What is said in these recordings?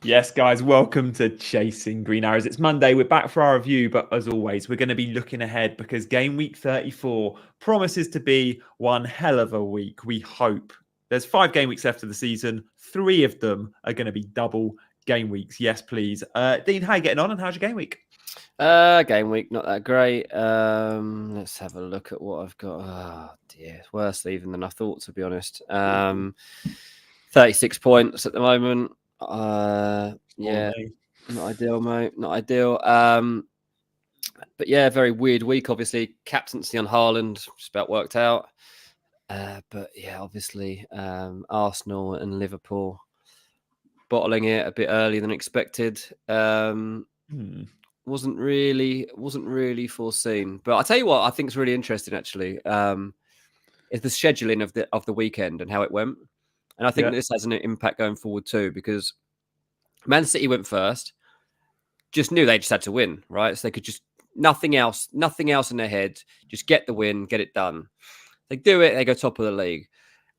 Yes, guys, welcome to Chasing Green Arrows. It's Monday. We're back for our review, but as always, we're going to be looking ahead because game week 34 promises to be one hell of a week. We hope. There's 5 game weeks left of the season. 3 of them are going to be double game weeks. Yes, please. Dean, how are you getting on and how's your game week? Game week, not that great. Let's have a look at what I've got. Oh dear, it's worse even than I thought, to be honest. 36 points at the moment. Yeah, not ideal, mate. Not ideal. But yeah, very weird week. Obviously, captaincy on Haaland just about worked out. But yeah, obviously, Arsenal and Liverpool bottling it a bit earlier than expected. Wasn't really foreseen. But I tell you what, I think is really interesting actually. Is the scheduling of the weekend and how it went. And I think this has an impact going forward too, because Man City went first, just knew they just had to win, right? So they could just nothing else in their head, just get the win, get it done. They do it, they go top of the league.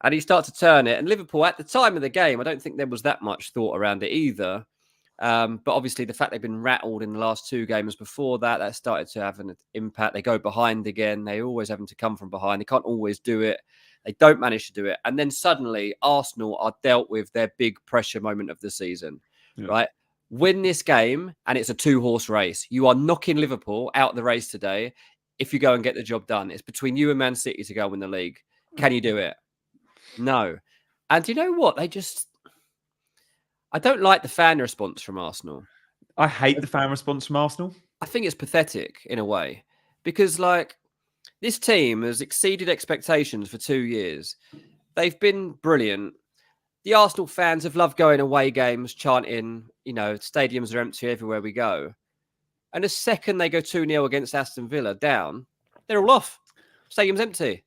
And you start to turn it. And Liverpool, at the time of the game, I don't think there was that much thought around it either. But obviously, the fact they've been rattled in the last 2 games before that started to have an impact. They go behind again. They're always having to come from behind. They can't always do it. They don't manage to do it. And then suddenly, Arsenal are dealt with their big pressure moment of the season, right? Win this game, and it's a 2-horse race. You are knocking Liverpool out of the race today if you go and get the job done. It's between you and Man City to go win the league. Can you do it? No. And you know what? I don't like the fan response from Arsenal. I hate the fan response from Arsenal. I think it's pathetic in a way because, this team has exceeded expectations for 2 years. They've been brilliant. The Arsenal fans have loved going away games, chanting, stadiums are empty everywhere we go. And the second they go 2-0 against Aston Villa down, they're all off. Stadium's empty.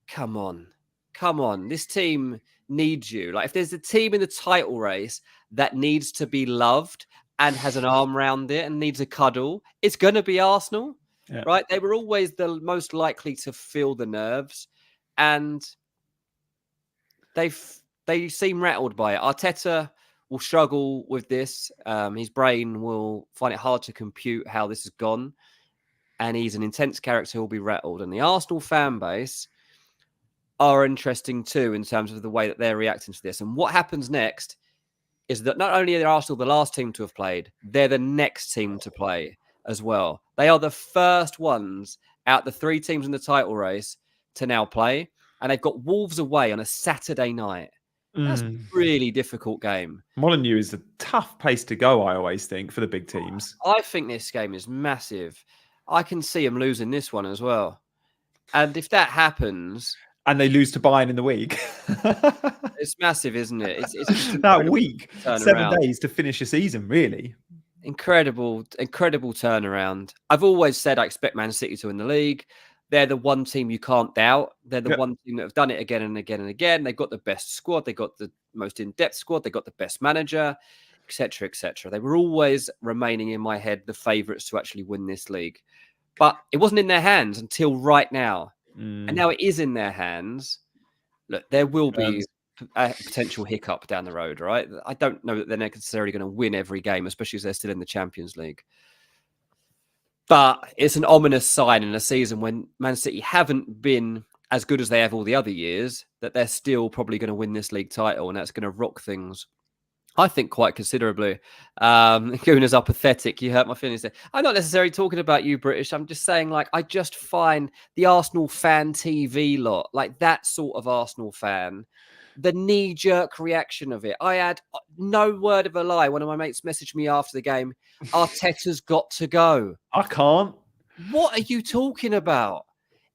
Come on. This team needs you. If there's a team in the title race that needs to be loved and has an arm around it and needs a cuddle, it's going to be Arsenal, right? They were always the most likely to feel the nerves, and they seem rattled by it. Arteta will struggle with this. His brain will find it hard to compute how this has gone, and he's an intense character who will be rattled. And the Arsenal fan base are interesting too in terms of the way that they're reacting to this. And what happens next is that not only are Arsenal the last team to have played, they're the next team to play as well. They are the first ones out the 3 teams in the title race to now play. And they've got Wolves away on a Saturday night. That's a really difficult game. Molineux is a tough place to go, I always think, for the big teams. I think this game is massive. I can see them losing this one as well. And if that happens... And they lose to Bayern in the week. It's massive, isn't it? It's that week, 7 days to finish a season, really. Incredible turnaround. I've always said I expect Man City to win the league. They're the one team you can't doubt. They're the one team that have done it again and again and again. They've got the best squad. They've got the most in-depth squad. They've got the best manager, etc., etc. They were always remaining in my head the favourites to actually win this league. But it wasn't in their hands until right now. And now it is in their hands. Look, there will be a potential hiccup down the road, right? I don't know that they're necessarily going to win every game, especially as they're still in the Champions League. But it's an ominous sign in a season when Man City haven't been as good as they have all the other years, that they're still probably going to win this league title, and that's going to rock things, I think, quite considerably. Gunas are pathetic. You hurt my feelings there. I'm not necessarily talking about you, British. I'm just saying, I just find the Arsenal fan TV lot, that sort of Arsenal fan, the knee-jerk reaction of it. I had no word of a lie. One of my mates messaged me after the game, Arteta's got to go. I can't. What are you talking about?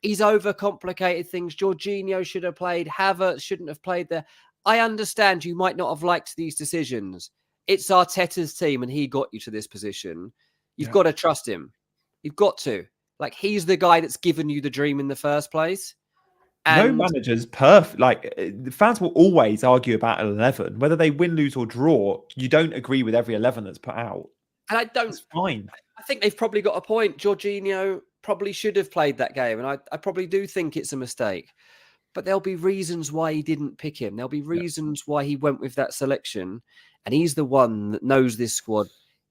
He's overcomplicated things. Jorginho should have played. Havertz shouldn't have played there. I understand you might not have liked these decisions. It's Arteta's team and he got you to this position. You've got to trust him. You've got to. He's the guy that's given you the dream in the first place. And no manager's perfect. The fans will always argue about 11. Whether they win, lose or draw, you don't agree with every 11 that's put out. And I don't... It's fine. I think they've probably got a point. Jorginho probably should have played that game. And I probably do think it's a mistake. but there'll be reasons why he didn't pick him. There'll be reasons why he went with that selection. And he's the one that knows this squad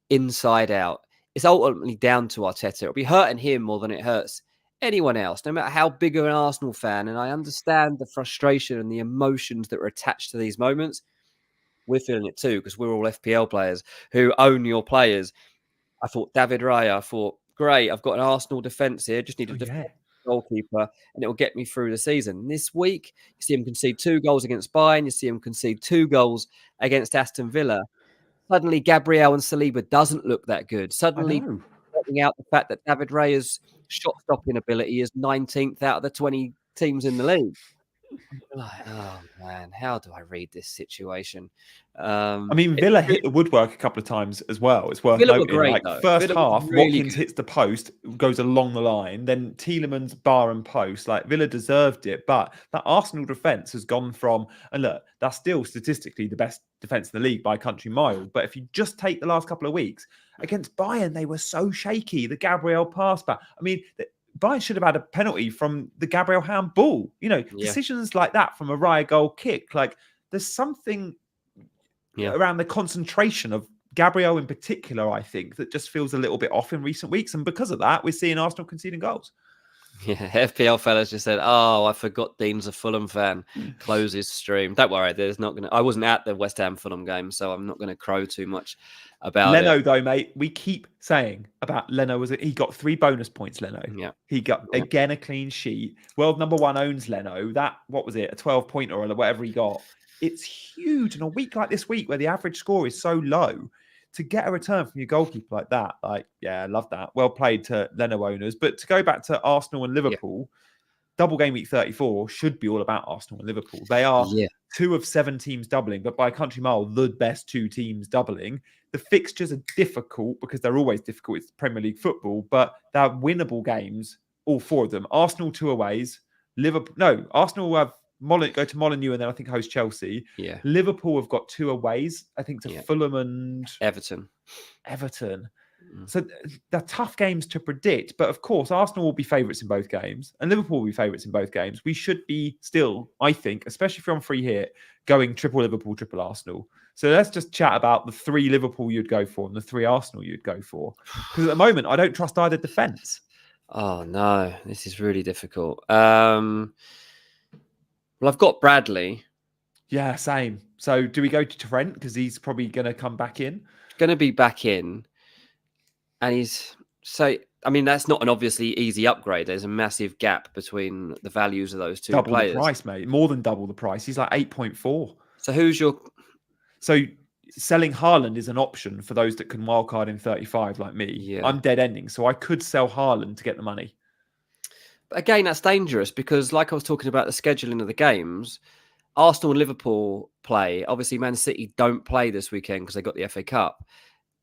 inside out. It's ultimately down to Arteta. It'll be hurting him more than it hurts anyone else, no matter how big of an Arsenal fan. And I understand the frustration and the emotions that are attached to these moments. We're feeling it too, because we're all FPL players who own your players. I thought David Raya, I thought, great, I've got an Arsenal defence here, just need a goalkeeper, and it will get me through the season. This week, you see him concede 2 goals against Bayern, you see him concede 2 goals against Aston Villa. Suddenly, Gabriel and Saliba doesn't look that good. Suddenly, pointing out the fact that David Raya's shot-stopping ability is 19th out of the 20 teams in the league. Oh man, how do I read this situation? I mean, Villa hit the woodwork a couple of times as well. It's worth noting. Great, first Villa half, really Watkins hits the post, goes along the line. Then Tielemans bar and post. Like, Villa deserved it, but that Arsenal defence has gone from, and look, that's still statistically the best defence in the league by a country mile. But if you just take the last couple of weeks against Bayern, they were so shaky. The Gabriel pass back. I mean, Bayern should have had a penalty from the Gabriel handball. You know, decisions like that from a Raya goal kick. Like, there's something around the concentration of Gabriel in particular, I think, that just feels a little bit off in recent weeks. And because of that, we're seeing Arsenal conceding goals. Yeah, FPL fellas just said, "Oh, I forgot Dean's a Fulham fan." Close his stream. Don't worry, there's not gonna. I wasn't at the West Ham Fulham game, so I'm not going to crow too much about Leno, it. though, mate. We keep saying about Leno he got 3 bonus points. Leno, he got again a clean sheet. World number 1 owns Leno. That, what was it, a 12-pointer or whatever he got? It's huge in a week like this week where the average score is so low. To get a return from your goalkeeper like that, I love that. Well played to Leno owners. But to go back to Arsenal and Liverpool, double game week 34 should be all about Arsenal and Liverpool. They are 2 of 7 teams doubling, but by a country mile, the best 2 teams doubling. The fixtures are difficult because they're always difficult. It's Premier League football, but they're winnable games, all 4 of them. Arsenal 2 aways. Arsenal have go to Molineux and then I think host Chelsea. Yeah. Liverpool have got 2 aways, I think, to Fulham and Everton. So they're tough games to predict. But of course, Arsenal will be favourites in both games and Liverpool will be favourites in both games. We should be still, I think, especially if you're on free hit, going triple Liverpool, triple Arsenal. So let's just chat about the 3 Liverpool you'd go for and the 3 Arsenal you'd go for. Because at the moment, I don't trust either defence. Oh, no. This is really difficult. Well, I've got Bradley. Yeah, same. So do we go to Trent? Because he's probably going to come back in. Going to be back in. And I mean, that's not an obviously easy upgrade. There's a massive gap between the values of those 2 players. Double the price, mate. More than double the price. He's like 8.4. So who's your... So selling Haaland is an option for those that can wildcard in 35 like me. Yeah. I'm dead ending. So I could sell Haaland to get the money. But again, that's dangerous because, like I was talking about the scheduling of the games, Arsenal and Liverpool play. Obviously, Man City don't play this weekend because they got the FA Cup,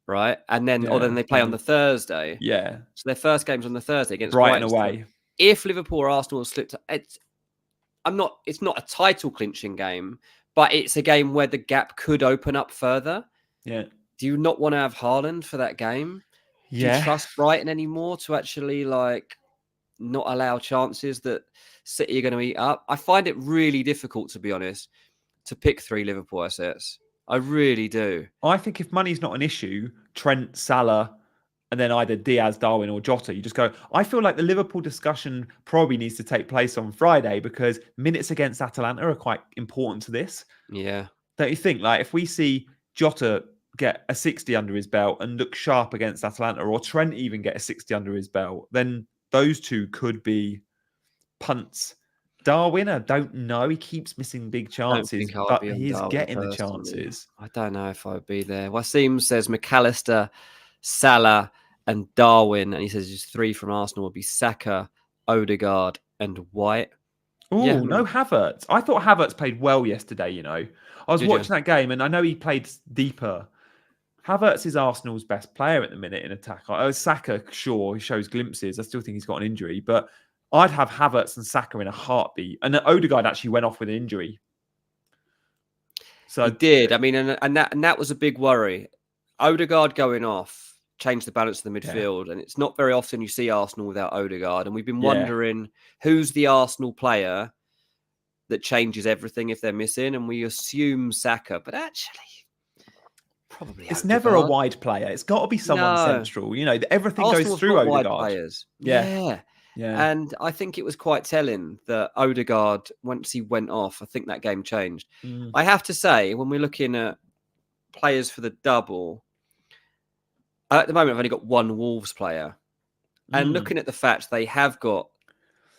right? And then, then they play on the Thursday. Yeah. So their first game's on the Thursday against Brighton away. If Liverpool or Arsenal slipped, it's not a title clinching game, but it's a game where the gap could open up further. Yeah. Do you not want to have Haaland for that game? Do you trust Brighton anymore to actually not allow chances that City are going to eat up? I find it really difficult, to be honest, to pick 3 Liverpool assets. I really do. I think if money's not an issue, Trent, Salah, and then either Diaz, Darwin, or Jota, you just go. I feel like the Liverpool discussion probably needs to take place on Friday because minutes against Atalanta are quite important to this. Yeah. Don't you think? Like, if we see Jota get a 60 under his belt and look sharp against Atalanta, or Trent even get a 60 under his belt, then those 2 could be punts. Darwin, I don't know. He keeps missing big chances, but he's getting the chances. I don't know if I would be there. Wasim says McAllister, Salah, and Darwin, and he says just 3 from Arsenal would be Saka, Odegaard, and White. Oh, no Havertz. I thought Havertz played well yesterday, you know. I was watching that game, and I know he played deeper. Havertz is Arsenal's best player at the minute in attack. Saka, sure, he shows glimpses. I still think he's got an injury, but I'd have Havertz and Saka in a heartbeat. And Odegaard actually went off with an injury. So he did. I mean, and that was a big worry. Odegaard going off changed the balance of the midfield, and it's not very often you see Arsenal without Odegaard. And we've been wondering who's the Arsenal player that changes everything if they're missing, and we assume Saka, but actually, probably It's Odegaard. never a wide player. It's got to be someone central. You know, everything Arsenal goes through got wide Odegaard. players. Yeah. And I think it was quite telling that Odegaard, once he went off, I think that game changed. I have to say, when we're looking at players for the double, at the moment, I've only got one Wolves player. And looking at the fact they have got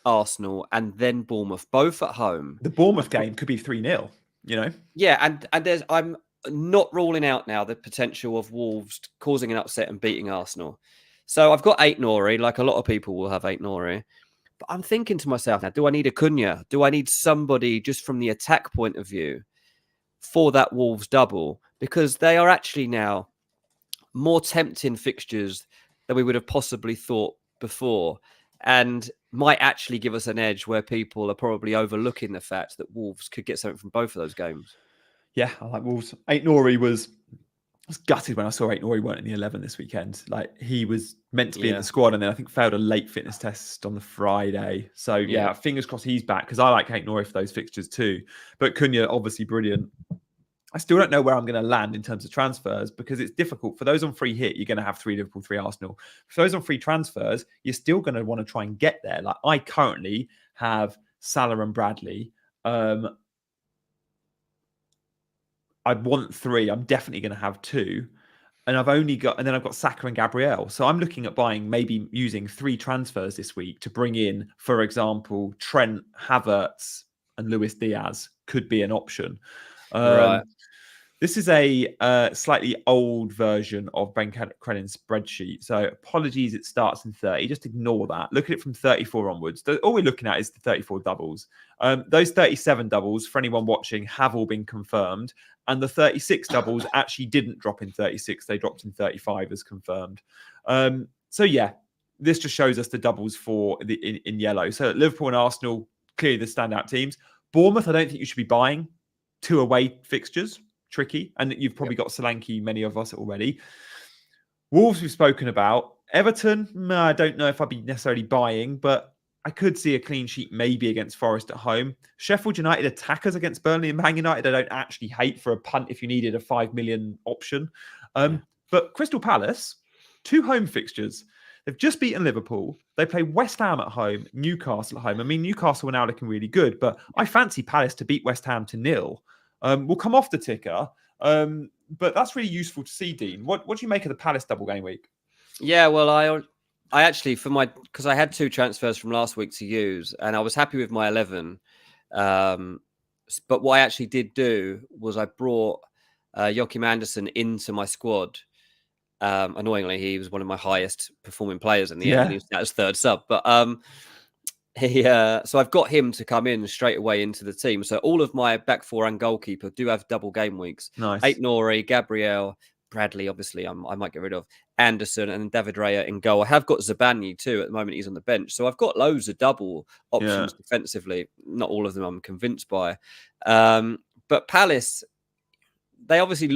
Arsenal and then Bournemouth, both at home. The Bournemouth game could be 3-0, you know? Yeah, and I'm not ruling out now the potential of Wolves causing an upset and beating Arsenal. So I've got Aït-Nouri, like a lot of people will have Aït-Nouri. But I'm thinking to myself now, do I need Acuna? Do I need somebody just from the attack point of view for that Wolves double? Because they are actually now more tempting fixtures than we would have possibly thought before, and might actually give us an edge where people are probably overlooking the fact that Wolves could get something from both of those games. Yeah, I like Wolves. Aït-Nouri was gutted when I saw Aït-Nouri weren't in the 11 this weekend. Like, he was meant to be in the squad and then I think failed a late fitness test on the Friday. So yeah, fingers crossed he's back, because I like Aït-Nouri for those fixtures too. But Cunha, obviously brilliant. I still don't know where I'm going to land in terms of transfers, because it's difficult. For those on free hit, you're going to have 3 Liverpool, 3 Arsenal. For those on free transfers, you're still going to want to try and get there. Like, I currently have Salah and Bradley. I'd want 3. I'm definitely going to have 2. And then I've got Saka and Gabriel. So I'm looking at maybe using 3 transfers this week to bring in, for example, Trent, Havertz and Luis Diaz could be an option. Right. This is a slightly old version of Ben Crennan's spreadsheet. So apologies, it starts in 30. Just ignore that. Look at it from 34 onwards. All we're looking at is the 34 doubles. Those 37 doubles, for anyone watching, have all been confirmed. And the 36 doubles actually didn't drop in 36. They dropped in 35 as confirmed. So yeah, this just shows us the doubles for in yellow. So Liverpool and Arsenal, clearly the standout teams. Bournemouth, I don't think you should be buying. 2 away fixtures. Tricky, and you've probably got Solanke, many of us already. Wolves we've spoken about. Everton, I don't know if I'd be necessarily buying, but I could see a clean sheet maybe against Forest at home. Sheffield United attackers against Burnley and Man United, I don't actually hate for a punt if you needed a 5 million option. But Crystal Palace, 2 home fixtures. They've just beaten Liverpool. They play West Ham at home, Newcastle at home. I mean, Newcastle are now looking really good, but I fancy Palace to beat West Ham to 0. We'll come off the ticker, but that's really useful to see, Dean. What do you make of the Palace double game week? Yeah, well, I actually, because I had 2 transfers from last week to use, and I was happy with my 11. But what I actually did do was I brought Joachim Andersen into my squad. Annoyingly, he was one of my highest performing players in the end, and he was at his 3rd sub. But so I've got him to come in straight away into the team. So all of my back 4 and goalkeeper do have double game weeks. Nice. Aït-Nouri, Gabriel, Bradley, obviously I might get rid of, Anderson, and David Raya in goal. I have got Zabani too. At the moment, he's on the bench. So I've got loads of double options defensively. Not all of them I'm convinced by. But Palace, they obviously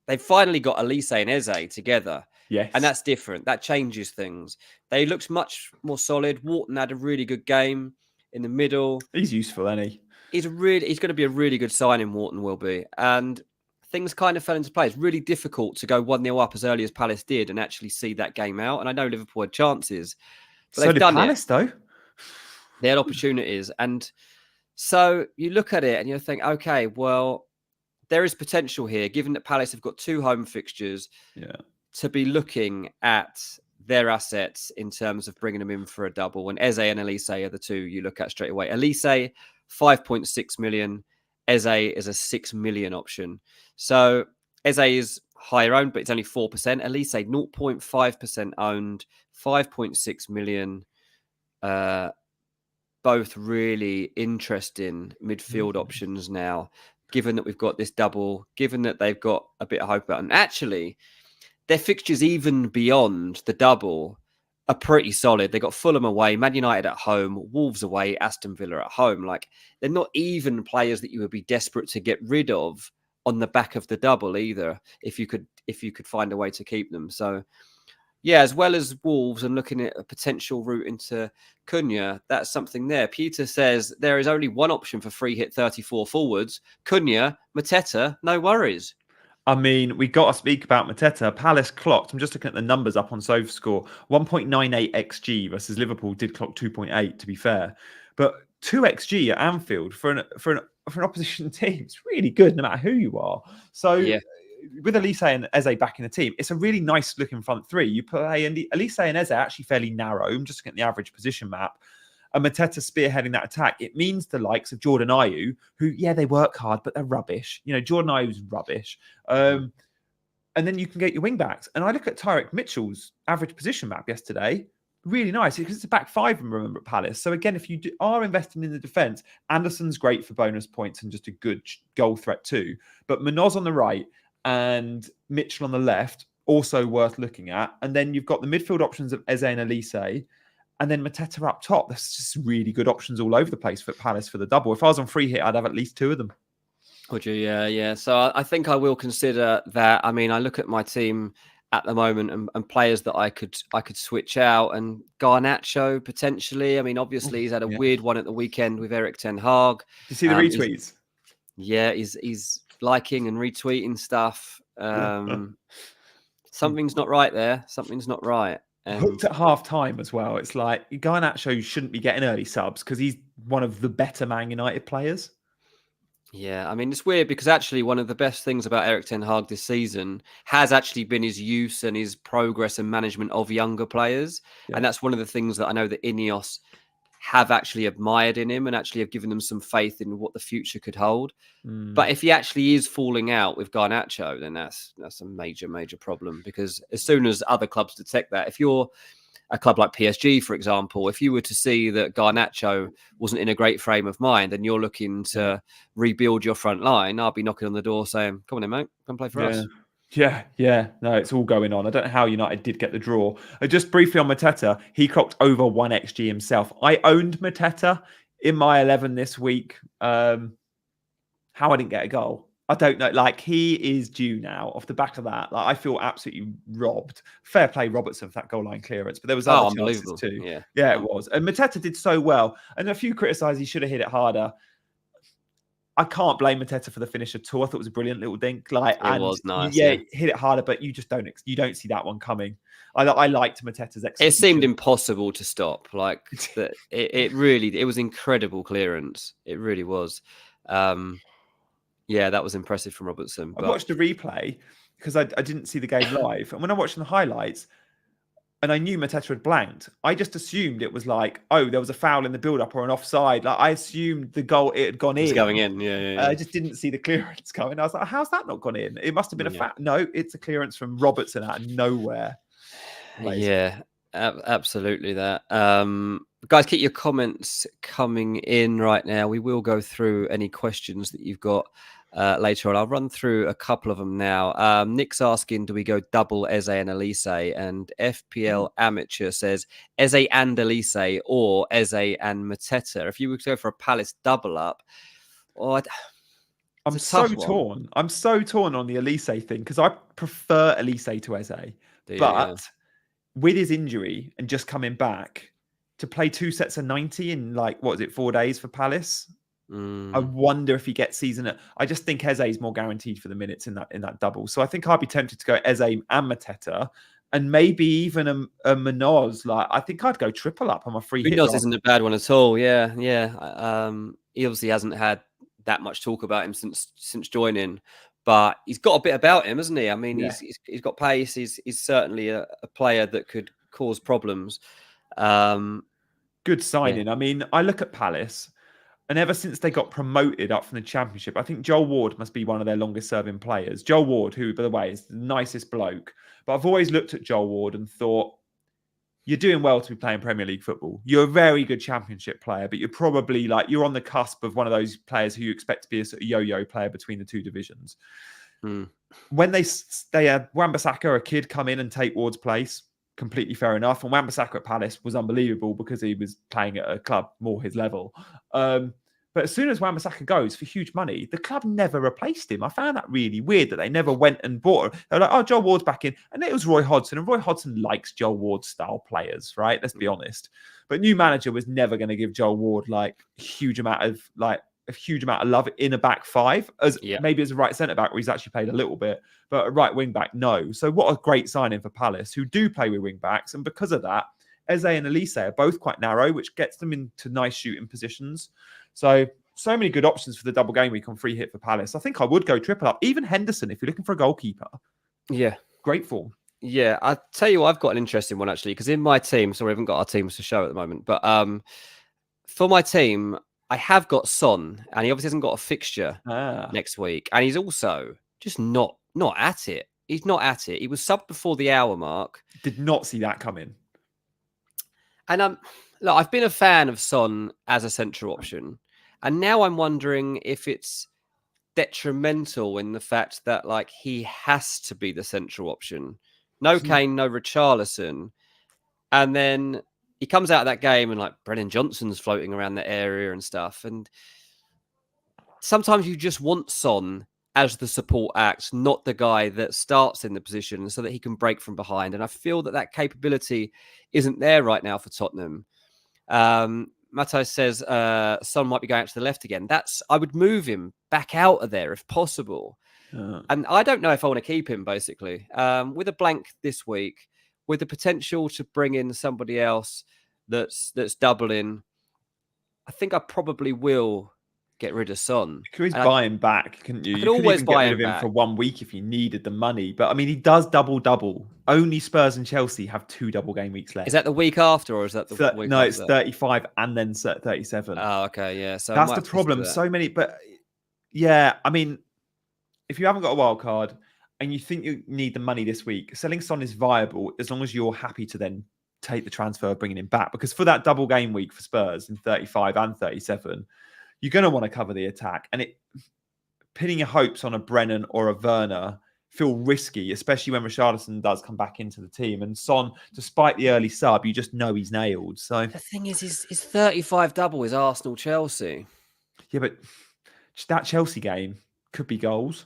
they've finally got Elise and Eze together. Yes. And that's different. That changes things. They looked much more solid. Wharton had a really good game in the middle. He's useful, isn't he? He's going to be a really good signing, Wharton will be. And things kind of fell into place. It's really difficult to go 1-0 up as early as Palace did and actually see that game out. And I know Liverpool had chances. But so did Palace, though. They had opportunities. And so you look at it and you think, okay, well, there is potential here, given that Palace have got 2 home fixtures. Yeah. To be looking at their assets in terms of bringing them in for a double. And Eze and Elise are the 2 you look at straight away. Elise, 5.6 million. Eze is a 6 million option. So Eze is higher owned, but it's only 4%. Elise, 0.5% owned, 5.6 million. Both really interesting midfield options now, given that we've got this double, given that they've got a bit of hope about them. Actually, their fixtures, even beyond the double, are pretty solid. They got Fulham away, Man United at home, Wolves away, Aston Villa at home. Like, they're not even players that you would be desperate to get rid of on the back of the double either, if you could find a way to keep them. So Yeah, as well as Wolves and looking at a potential route into Cunha, that's something there. Peter says there is only one option for free hit 34 forwards. Cunha, Mateta, no worries. I mean, we got to speak about Mateta. Palace clocked. I'm just looking at the numbers up on SofaScore. 1.98 xG versus Liverpool did clock 2.8. To be fair, but 2 xG at Anfield for an opposition team, it's really good no matter who you are. So Yeah. with Elise and Eze back in the team, it's a really nice looking front three. You play and Elise and Eze are actually fairly narrow. I'm just looking at the average position map. And Mateta spearheading that attack, it means the likes of Jordan Ayew, who, yeah, they work hard, but they're rubbish. You know, Jordan Ayew's rubbish. And then you can get your wing backs. And I look at Tyreek Mitchell's average position map yesterday. Really nice because it's a back five, remember, at Palace. So again, if you are investing in the defence, Anderson's great for bonus points and just a good goal threat too. But Munoz on the right and Mitchell on the left, also worth looking at. And then you've got the midfield options of Eze and Elise. And then Mateta up top. That's just really good options all over the place for Palace for the double. If I was on free hit, I'd have at least two of them. Would you? Yeah. So I think I will consider that. I mean, I look at my team at the moment and players that I could switch out, and Garnacho potentially. I mean, obviously he's had a weird one at the weekend with Eric Ten Hag. Do you see the retweets? He's liking and retweeting stuff. Something's not right there. Something's not right. Hooked at half time as well. It's like Garnacho shouldn't be getting early subs because he's one of the better Man United players. Yeah, I mean, it's weird because actually one of the best things about Eric Ten Hag this season has actually been his use and his progress and management of younger players. Yeah. And that's one of the things that I know that Ineos have actually admired in him and actually have given them some faith in what the future could hold. But if he actually is falling out with Garnacho, then that's a major, major problem, because as soon as other clubs detect that, if you're a club like PSG, for example, if you were to see that Garnacho wasn't in a great frame of mind and you're looking to rebuild your front line, I'll be knocking on the door saying, come on in, mate, come play for us. Yeah. No, it's all going on. I don't know how United did get the draw. Just briefly on Mateta, he clocked over 1 xG himself. I owned Mateta in my 11 this week. How I didn't get a goal, I don't know. Like, he is due now off the back of that. Like, I feel absolutely robbed. Fair play Robertson for that goal line clearance, but there was other chances too. Yeah, it was. And Mateta did so well. And a few criticised he should have hit it harder. I can't blame Mateta for the finish at all. I thought it was a brilliant little dink. Like, it was nice. Yeah, hit it harder, but you just don't see that one coming. I liked Mateta's execution. It seemed impossible to stop. Like, it was incredible clearance. It really was. Yeah, that was impressive from Robertson. I watched the replay because I didn't see the game live. And when I watched the highlights and I knew Mateta had blanked, I just assumed it was like, oh, there was a foul in the build-up or an offside. Like, I assumed the goal, it had gone in. It's going in, yeah. I just didn't see the clearance coming. I was like, how's that not gone in? It must have been a foul. No, it's a clearance from Robertson out of nowhere. Yeah, absolutely that. Guys, keep your comments coming in right now. We will go through any questions that you've got later on. I'll run through a couple of them now. Nick's asking, do we go double Eze and Elise? And FPL Amateur says Eze and Elise or Eze and Mateta. If you were to go for a Palace double up, I'm so torn. I'm so torn on the Elise thing because I prefer Elise to Eze. With his injury and just coming back to play 2 sets of 90 in 4 days for Palace, I wonder if he gets season. I just think Eze is more guaranteed for the minutes in that double. So I think I'd be tempted to go Eze and Mateta, and maybe even a Munoz. Like, I think I'd go triple up on my free hit. Munoz isn't a bad one at all. Yeah. He obviously hasn't had that much talk about him since joining, but he's got a bit about him, hasn't he? I mean, he's got pace. He's certainly a player that could cause problems. Good signing. Yeah. I mean, I look at Palace, and ever since they got promoted up from the Championship, I think Joel Ward must be one of their longest-serving players. Joel Ward, who, by the way, is the nicest bloke. But I've always looked at Joel Ward and thought, you're doing well to be playing Premier League football. You're a very good Championship player, but you're probably you're on the cusp of one of those players who you expect to be a sort of yo-yo player between the two divisions. When they had Wan-Bissaka, a kid, come in and take Ward's place, completely fair enough. And Wan-Bissaka at Palace was unbelievable because he was playing at a club more his level. But as soon as Wan-Bissaka goes for huge money, the club never replaced him. I found that really weird that they never went and bought him. They were like, oh, Joel Ward's back in. And it was Roy Hodgson. And Roy Hodgson likes Joel Ward style players, right? Let's be honest. But new manager was never going to give Joel Ward like a huge amount of love in a back five, maybe as a right centre back where he's actually played a little bit, but a right wing back, no. So what a great signing for Palace, who do play with wing backs. And because of that, Eze and Elise are both quite narrow, which gets them into nice shooting positions. So many good options for the double game week on free hit for Palace. I think I would go triple up. Even Henderson, if you're looking for a goalkeeper. Yeah. Great form. Yeah, I'll tell you what, I've got an interesting one actually, because in my team, sorry, we haven't got our teams to show at the moment, but for my team, I have got Son, and he obviously hasn't got a fixture next week. And he's also just not at it. He's not at it. He was subbed before the hour mark. Did not see that coming. And look, I've been a fan of Son as a central option. And now I'm wondering if it's detrimental in the fact that like he has to be the central option. No Kane, no Richarlison. And then he comes out of that game and like Brennan Johnson's floating around the area and stuff. And sometimes you just want Son as the support act, not the guy that starts in the position so that he can break from behind. And I feel that capability isn't there right now for Tottenham. Matto says Son might be going out to the left again. I would move him back out of there if possible. And I don't know if I want to keep him, basically. With a blank this week, with the potential to bring in somebody else that's doubling, I think I probably will get rid of Son. You could always buy him back, couldn't you? You could always buy him for 1 week if you needed the money. But I mean, he does double. Only Spurs and Chelsea have 2 double game weeks left. Is that the week after, or is that the week No, after? it's 35 and then 37. Oh, okay, yeah. So that's the problem. So many, but yeah, I mean, if you haven't got a wild card and you think you need the money this week, selling Son is viable as long as you're happy to then take the transfer, bringing him back. Because for that double game week for Spurs in 35 and 37, you're going to want to cover the attack. And pinning your hopes on a Brennan or a Werner feel risky, especially when Richarlison does come back into the team. And Son, despite the early sub, you just know he's nailed. So the thing is, his 35 double is Arsenal-Chelsea. Yeah, but that Chelsea game could be goals.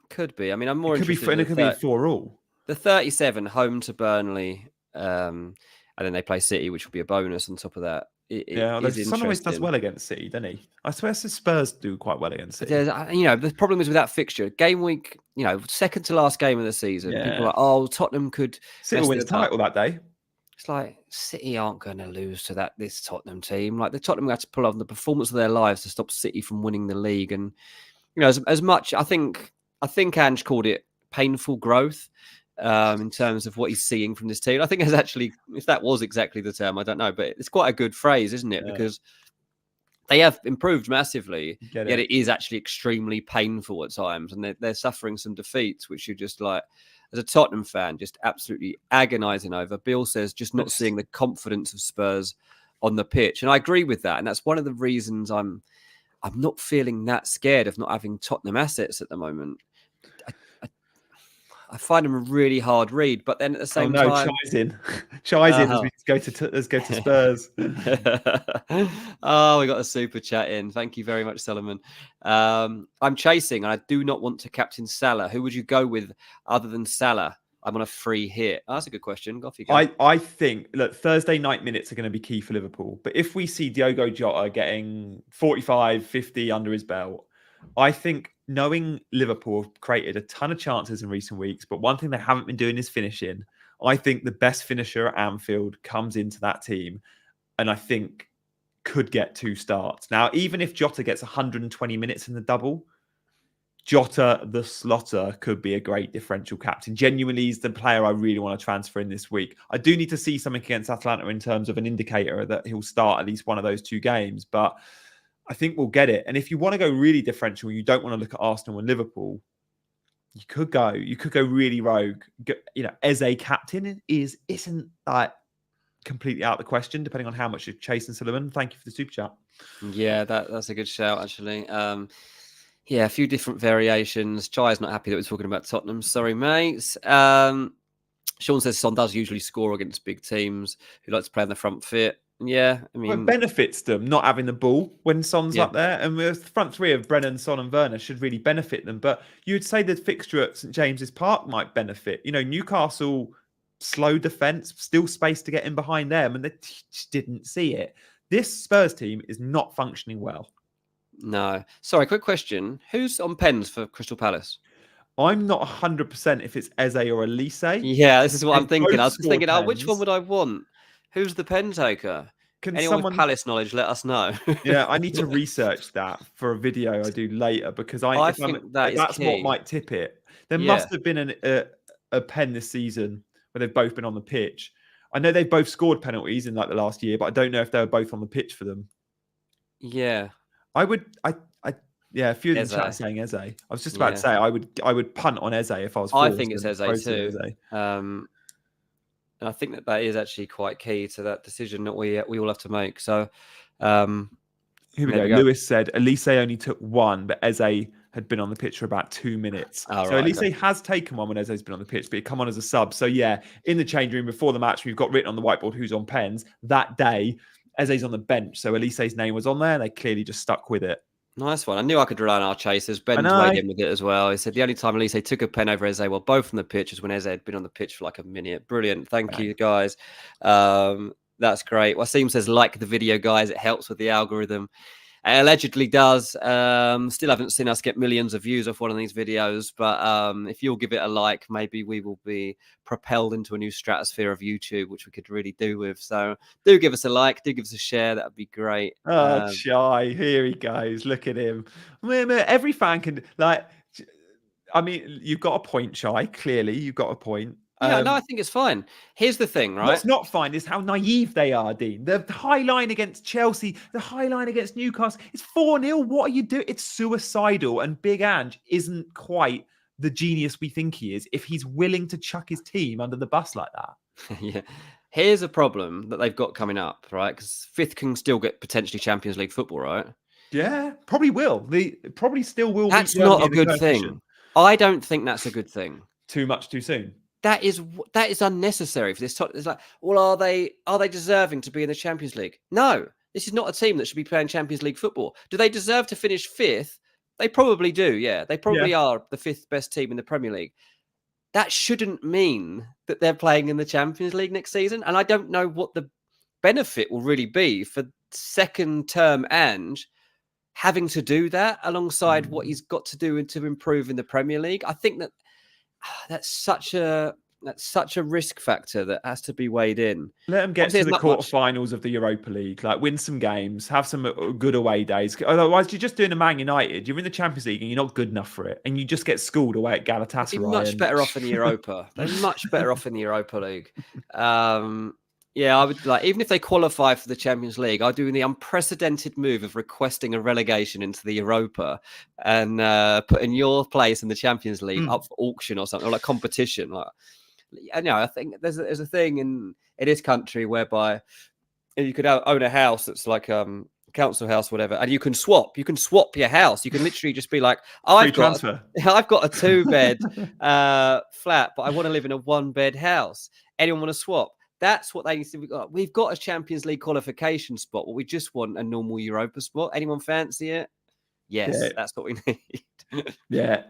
Could be. I mean, I'm more interested. It could be 4-4. The 37 home to Burnley, and then they play City, which will be a bonus on top of that. Son always does well against City, doesn't he? I swear Spurs do quite well against City. The problem is with that fixture, game week, second to last game of the season. Yeah. People are like, oh, Tottenham could. City wins title that day. It's like City aren't going to lose to this Tottenham team. Like the Tottenham had to pull off the performance of their lives to stop City from winning the league. And as much, I think Ange called it painful growth. In terms of what he's seeing from this team. I think it's actually, if that was exactly the term, I don't know, but it's quite a good phrase, isn't it? Yeah. Because they have improved massively, yet it is actually extremely painful at times, and they're suffering some defeats, which you're just like, as a Tottenham fan, just absolutely agonising over. Bill says just not seeing the confidence of Spurs on the pitch, and I agree with that, and that's one of the reasons I'm not feeling that scared of not having Tottenham assets at the moment. I find them a really hard read, but then at the same time, Chai's in as we go to Spurs. Oh, we got a super chat in. Thank you very much, Solomon. I'm chasing, and I do not want to captain Salah. Who would you go with other than Salah? I'm on a free hit. Oh, that's a good question. Go off you go. I think Thursday night minutes are going to be key for Liverpool, but if we see Diogo Jota getting 45, 50 under his belt, I think, knowing Liverpool have created a ton of chances in recent weeks, but one thing they haven't been doing is finishing. I think the best finisher at Anfield comes into that team and I think could get 2 starts. Now, even if Jota gets 120 minutes in the double, Jota, the slotter, could be a great differential captain. Genuinely, he's the player I really want to transfer in this week. I do need to see something against Atalanta in terms of an indicator that he'll start at least one of those 2 games, but I think we'll get it. And if you want to go really differential, you don't want to look at Arsenal and Liverpool, you could go really rogue. Eze captain isn't like completely out of the question, depending on how much you're chasing Solomon. Thank you for the super chat. Yeah, that's a good shout, actually. A few different variations. Chai's not happy that we're talking about Tottenham. Sorry, mates. Sean says Son does usually score against big teams who like to play on the front foot. Yeah, I Well, it mean, benefits them not having the ball when Son's yeah, up there, and the front three of Brennan, Son, and Werner should really benefit them. But you'd say the fixture at St James's Park might benefit. Newcastle slow defence, still space to get in behind them, and they just didn't see it. This Spurs team is not functioning well. no. Sorry, quick question. Who's on pens for Crystal Palace? I'm not 100% if it's Eze or Elise. Yeah, this is what I'm They've thinking. both I was just scored thinking, which one pens. would I want? Who's the pen taker? Can Anyone with someone? Palace knowledge, let us know. Yeah, I need to research that for a video I do later because I think that is that's what key. might tip it. There Yeah. must have been a pen this season where they've both been on the pitch. I know they've both scored penalties in like the last year, but I don't know if they were both on the pitch for them. Yeah. Yeah, a few of them Eze. chat saying Eze. I was just about to Yeah. say I would punt on Eze if I was. I think it's forced Eze and too. Eze. And I think that is actually quite key to that decision that we all have to make. So, here we go. Lewis said Elise only took one, but Eze had been on the pitch for about 2 minutes. Oh, so Elise has taken one when Eze's been on the pitch, but he'd come on as a sub. So yeah, in the change room before the match, we've got written on the whiteboard who's on pens. That day, Eze's on the bench. So Elise's name was on there. And they clearly just stuck with it. Nice one. I knew I could rely on our chasers. Ben's weighed in with it as well. He said the only time Elise took a pen over Eze, well, both on the pitch, was when Eze had been on the pitch for like a minute. Brilliant. Thank you, guys. That's great. Wasim says, like the video, guys. It helps with the algorithm. It allegedly does. Still haven't seen us get millions of views off one of these videos, but if you'll give it a like, maybe we will be propelled into a new stratosphere of YouTube, which we could really do with. So do give us a like, do give us a share. That would be great. Oh, Chai, here he goes. Look at him. Every fan can, you've got a point, Chai. Clearly, you've got a point. Yeah, no, I think it's fine. Here's the thing, right? What's not fine is how naive they are, Dean. The high line against Chelsea, the high line against Newcastle, it's 4-0. What are you doing? It's suicidal. And Big Ange isn't quite the genius we think he is if he's willing to chuck his team under the bus like that. Yeah. Here's a problem that they've got coming up, right? Because fifth can still get potentially Champions League football, right? Yeah, probably will. They probably still will. That's not a good thing. I don't think that's a good thing. Too much too soon. That is unnecessary for this. It's like, well, are they deserving to be in the Champions League? No, this is not a team that should be playing Champions League football. Do they deserve to finish fifth? They probably do. Yeah, they probably are the fifth best team in the Premier League. That shouldn't mean that they're playing in the Champions League next season. And I don't know what the benefit will really be for second term Ange having to do that alongside what he's got to do to improve in the Premier League. I think that's such a risk factor that has to be weighed in. Let them get to the quarterfinals of the Europa League, win some games, have some good away days. Otherwise, you're just doing a Man United. You're in the Champions League and you're not good enough for it, and you just get schooled away at Galatasaray. They're much better off in the Europa. They're much better off in the Europa League. Yeah, I would even if they qualify for the Champions League, I'd do the unprecedented move of requesting a relegation into the Europa and putting your place in the Champions League up for auction or something, or competition. I think there's a thing in this country whereby you could own a house that's like council house, whatever, and you can swap your house. You can literally just be like, I've got a 2-bed flat, but I want to live in a 1-bed house. Anyone want to swap? That's what they need to be. We've got a Champions League qualification spot, but we just want a normal Europa spot. Anyone fancy it? Yes, that's what we need. Yeah.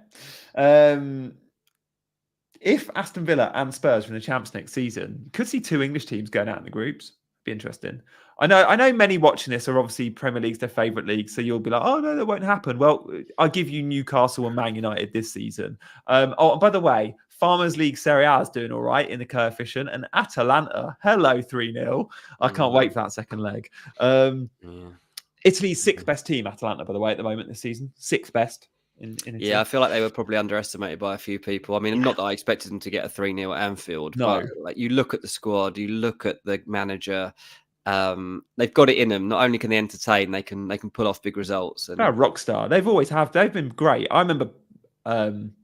If Aston Villa and Spurs are in the Champions next season, you could see 2 English teams going out in the groups. Be interesting. I know many watching this are obviously Premier League's their favourite league, so you'll be like, oh no, that won't happen. Well, I'll give you Newcastle and Man United this season. By the way, Farmers League Serie A is doing all right in the coefficient, and Atalanta, hello 3-0. I can't wait for that second leg. Italy's 6th best team, Atalanta, by the way, at the moment this season. 6th best. Yeah, I feel like they were probably underestimated by a few people. I mean, not that I expected them to get a 3-0 at Anfield, but you look at the squad, you look at the manager, they've got it in them. Not only can they entertain, they can pull off big results. They're a rock star. They've been great. I remember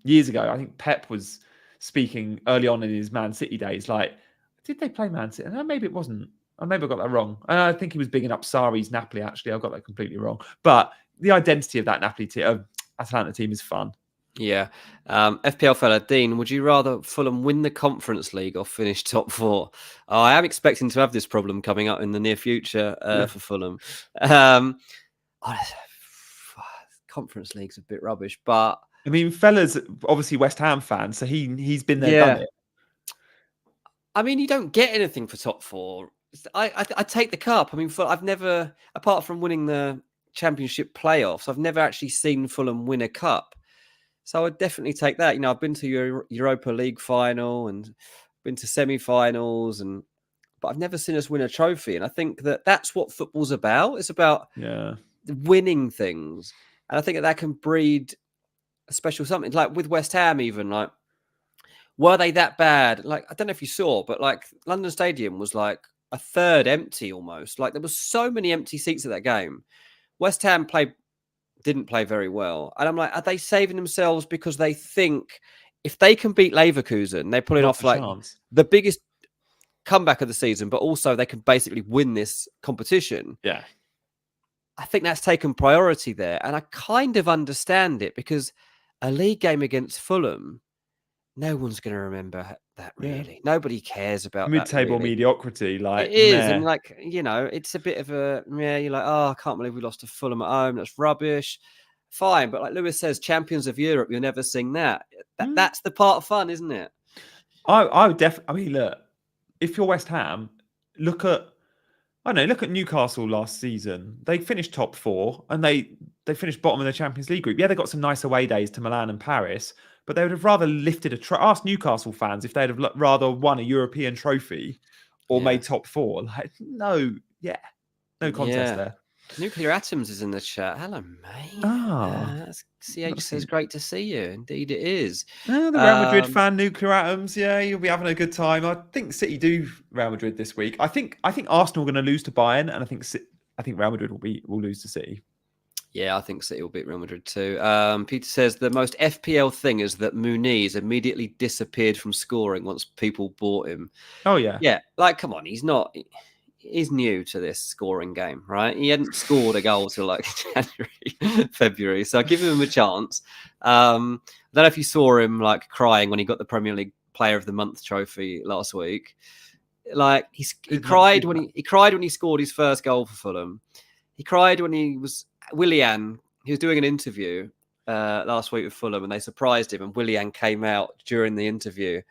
years ago, I think Pep was speaking early on in his Man City days, did they play Man City? No, maybe it wasn't. Or maybe I got that wrong. I think he was bigging up Sarri's Napoli, actually. I got that completely wrong. But the identity of that Napoli team, Atalanta team, is fun. Yeah. FPL fella, Dean, would you rather Fulham win the Conference League or finish top 4? Oh, I am expecting to have this problem coming up in the near future for Fulham. Oh, Conference League's a bit rubbish, but... I mean, fella's obviously West Ham fan, so he's been there, done it. I mean, you don't get anything for top 4. I take the cup. I mean, I've never, apart from winning the Championship playoffs, I've never actually seen Fulham win a cup. So I would definitely take that. You know, I've been to Europa League final and been to semi-finals, but I've never seen us win a trophy. And I think that's what football's about. It's about winning things. And I think that can breed a special something. Like with West Ham, even, like, were they that bad? Like, I don't know if you saw, but like London Stadium was like a third empty almost. Like there was so many empty seats at that game. West Ham didn't play very well. And I'm like, are they saving themselves because they think if they can beat Leverkusen, they're pulling off like the biggest comeback of the season, but also they can basically win this competition? Yeah. I think that's taken priority there. And I kind of understand it because a league game against Fulham, no one's going to remember that, really. Yeah. Nobody cares about mid-table really. mediocrity. Like it is, and like, you know, it's a bit of a you're like, oh, I can't believe we lost to Fulham at home. That's rubbish. Fine, but like Lewis says, champions of Europe, you'll never sing that. That's the part of fun, isn't it? I would definitely. I mean, look, if you're West Ham, look at Newcastle last season. They finished top 4 and they finished bottom of the Champions League group. Yeah, they got some nice away days to Milan and Paris, but they would have rather lifted ask Newcastle fans if they'd have rather won a European trophy or made top 4. Like, no contest there. Nuclear Atoms is in the chat. Hello, mate. CH says, great to see you. Indeed it is. The Real Madrid fan, Nuclear Atoms. Yeah, you'll be having a good time. I think City do Real Madrid this week. I think Arsenal are going to lose to Bayern, and I think Real Madrid will lose to City. Yeah, I think City will beat Real Madrid too. Peter says the most FPL thing is that Muniz immediately disappeared from scoring once people bought him. Oh, yeah. Yeah, like, come on, he's new to this scoring game, right? He hadn't scored a goal till like January, February. So I give him a chance. I don't know if you saw him like crying when he got the Premier League Player of the Month trophy last week. Like he cried when he scored his first goal for Fulham. He cried when Willian, he was doing an interview last week with Fulham, and they surprised him. And Willian came out during the interview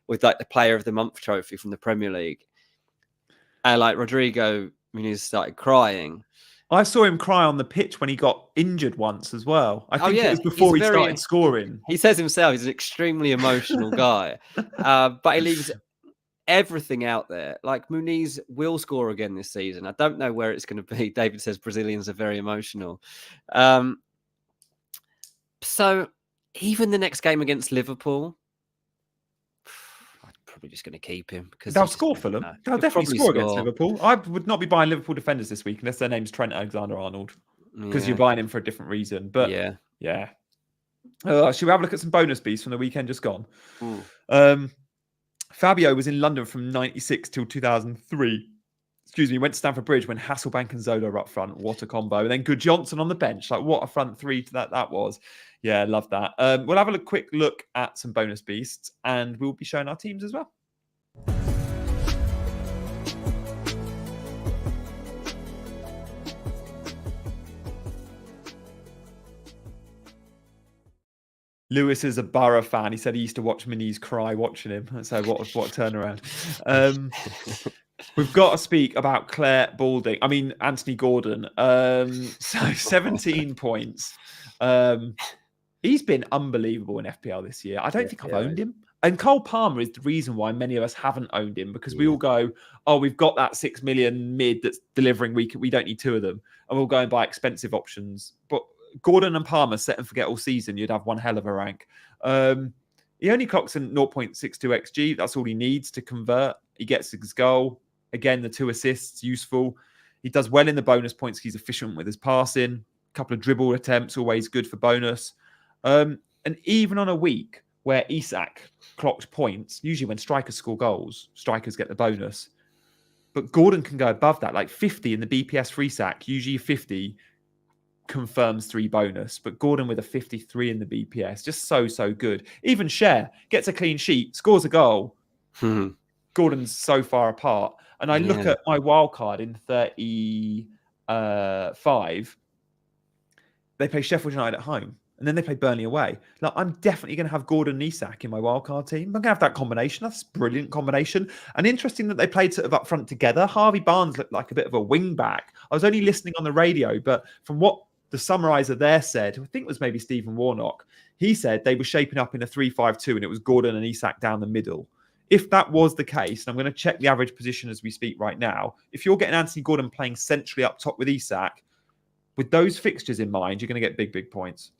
with like the Player of the Month trophy from the Premier League. And like Rodrigo Muniz started crying. I saw him cry on the pitch when he got injured once as well. I think it was before he started scoring. He says himself he's an extremely emotional guy, but he leaves everything out there. Like Muniz will score again this season. I don't know where it's going to be. David says Brazilians are very emotional. So even the next game against Liverpool, probably just going to keep him because they'll score for them. They'll definitely score against Liverpool. I would not be buying Liverpool defenders this week unless their name's Trent Alexander-Arnold, because you're buying him for a different reason. But yeah. Should we have a look at some bonus beats from the weekend just gone? Fabio was in London from 96 till 2003. Went to Stamford Bridge when Hasselbank and Zola were up front. What a combo. And then Good Johnson on the bench. Like, what a front three that was. Yeah, love that. We'll have a quick look at some bonus beasts, and we'll be showing our teams as well. Lewis is a Borough fan. He said he used to watch Muniz cry watching him. So what a turnaround. We've got to speak about Anthony Gordon. So 17 points. He's been unbelievable in FPL this year. I don't think I've owned him. And Cole Palmer is the reason why many of us haven't owned him, because we all go, oh, we've got that 6 million mid that's delivering week. We don't need two of them. And we'll go and buy expensive options. But Gordon and Palmer set and forget all season, you'd have one hell of a rank. He only clocks in 0.62 XG. That's all he needs to convert. He gets his goal. Again, the 2 assists, useful. He does well in the bonus points. He's efficient with his passing. A couple of dribble attempts, always good for bonus. And even on a week where Isak clocked points, usually when strikers score goals, strikers get the bonus. But Gordon can go above that, like 50 in the BPS free sack, usually 50. confirms 3 bonus, but Gordon with a 53 in the BPS, just so good. Even Cher gets a clean sheet, scores a goal. Gordon's so far apart. And I look at my wild card in 35. They play Sheffield United at home, and then they play Burnley away. Like, I'm definitely going to have Gordon and Isak in my wildcard team. I'm going to have that combination. That's a brilliant combination. And interesting that they played sort of up front together. Harvey Barnes looked like a bit of a wing back. I was only listening on the radio, but from what the summariser there said, I think it was maybe Stephen Warnock, he said they were shaping up in a 3-5-2, and it was Gordon and Isak down the middle. If that was the case, and I'm going to check the average position as we speak right now, if you're getting Anthony Gordon playing centrally up top with Isak, with those fixtures in mind, you're going to get big points.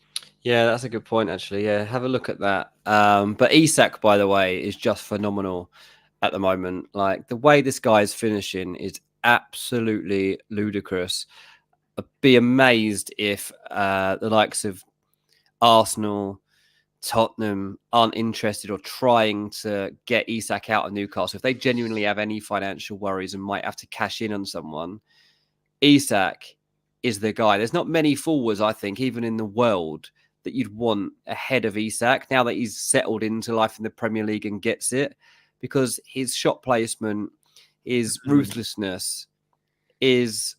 Yeah, that's a good point, actually. Yeah, have a look at that. But Isak, by the way, is just phenomenal at the moment. Like, the way this guy is finishing is absolutely ludicrous. I'd be amazed if the likes of Arsenal, Tottenham aren't interested or trying to get Isak out of Newcastle. If they genuinely have any financial worries and might have to cash in on someone, Isak is the guy. There's not many forwards, I think, even in the world, that you'd want ahead of Isak now that he's settled into life in the Premier League and gets it, because his shot placement, his ruthlessness is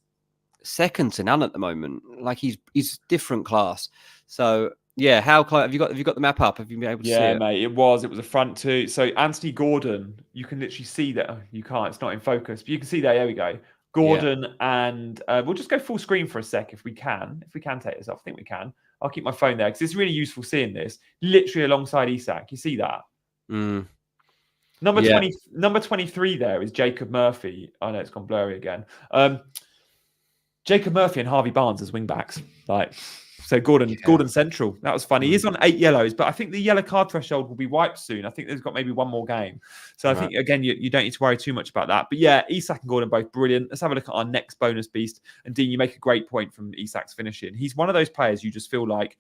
second to none at the moment. Like, he's different class. So yeah, how close have you got the map up? Have you been able to see it? Yeah, mate, it was a front two. So Anthony Gordon, you can literally see that. Oh, you can't, it's not in focus, but you can see there we go. Gordon and we'll just go full screen for a sec if we can. If we can take this off, I think we can. I'll keep my phone there because it's really useful seeing this. Literally alongside Isak. You see that? Number 23 there is Jacob Murphy. I know it's gone blurry again. Jacob Murphy and Harvey Barnes as wing backs. So Gordon central. That was funny. He's on 8 yellows, but I think the yellow card threshold will be wiped soon. I think there's got maybe one more game. So I think, again, you don't need to worry too much about that. But yeah, Isak and Gordon both brilliant. Let's have a look at our next bonus beast. And Dean, you make a great point from Isak's finishing. He's one of those players you just feel like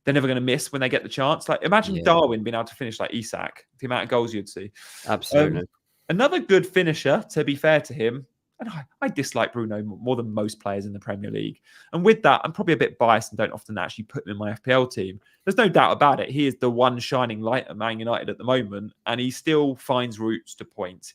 they're never going to miss when they get the chance. Like, imagine Darwin being able to finish like Isak, the amount of goals you'd see. Absolutely. Another good finisher, to be fair to him, and I dislike Bruno more than most players in the Premier League. And with that, I'm probably a bit biased and don't often actually put him in my FPL team. There's no doubt about it. He is the one shining light at Man United at the moment, and he still finds routes to points.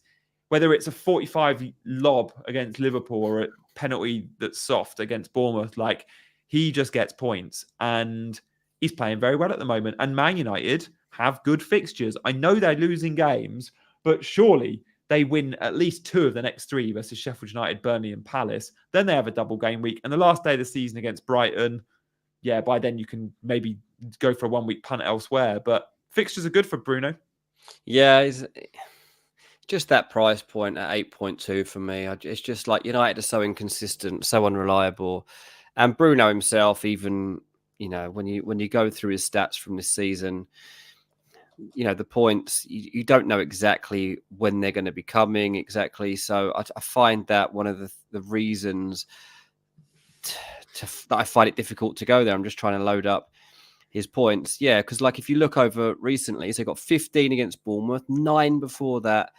Whether it's a 45 lob against Liverpool or a penalty that's soft against Bournemouth, like, he just gets points. And he's playing very well at the moment. And Man United have good fixtures. I know they're losing games, but surely they win at least 2 of the next 3 versus Sheffield United, Burnley and Palace. Then they have a double game week. And the last day of the season against Brighton, by then you can maybe go for a 1-week punt elsewhere. But fixtures are good for Bruno. Yeah, it's just that price point at 8.2 for me. It's just like United are so inconsistent, so unreliable. And Bruno himself, even, when you go through his stats from this season, the points, you don't know exactly when they're going to be coming exactly. So I find that one of the reasons that I find it difficult to go there. I'm just trying to load up his points. Yeah, because like if you look over recently, so he got 15 against Bournemouth, 9 before that